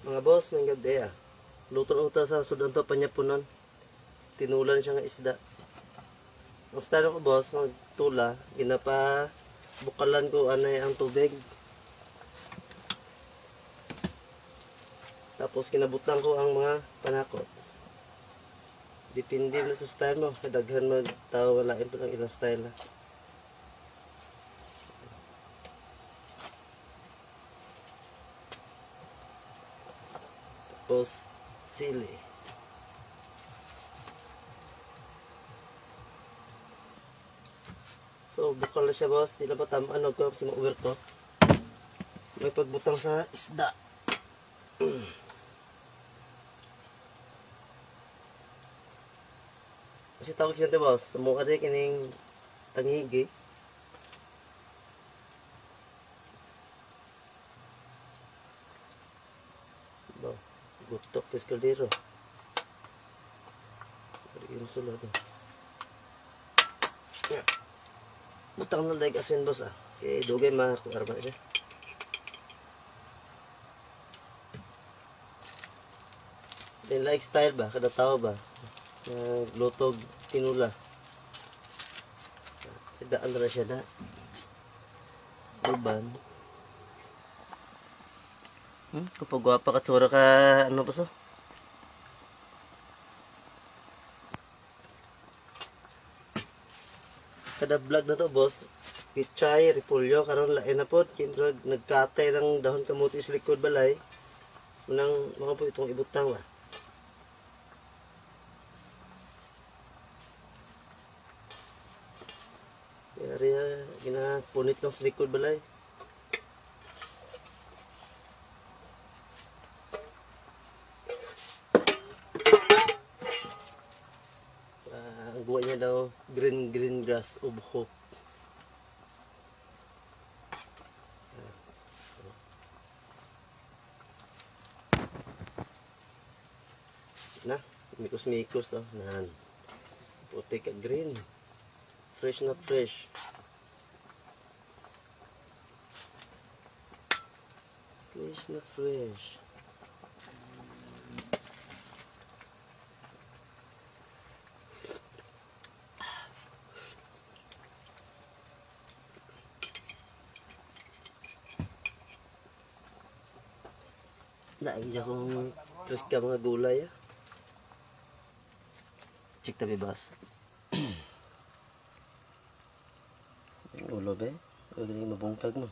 Mga boss, may gabi luto uta sa sudan to panyapunan. Tinulan siya ng isda. Ang style ko boss, magtula, ginapa bukalan ko anay ang tubig. Tapos kinabutan ko ang mga panakot. Depende na sa style mo. Daghan magtawa walain pa ng ilang style na. Tapos sili. So bukal na siya boss. Di na ba tamaan ko sa mga overcook. May pagbutang sa isda. Kasi tawag siya ito boss. Sa mukha din kining tangigi. Gutok tis kaldero. Yung sulod. Butang na like asin boss Okay, dugay makuar ba siya. Then like style ba? Kada tao ba? Lutog tinula. Sidaan na siya na. Uban. Kapag gwapa ka tsura ka ano pa so? Kada vlog na to boss, pichay, repulyo, karon lain na po, kinrag nagkatay ng dahon kamuti sa likod balay. Unang mga po itong ibutang ba. Yari ginapunit lang sa likod balay. Ang buhay niya daw green grass ubho. Na, mikos nan. Puti ka green. Fresh na fresh. Fresh na fresh. Lain dyan kung fresh ka mga gulay Check tabi bas. Ulo be? Huwag mabungkag mo.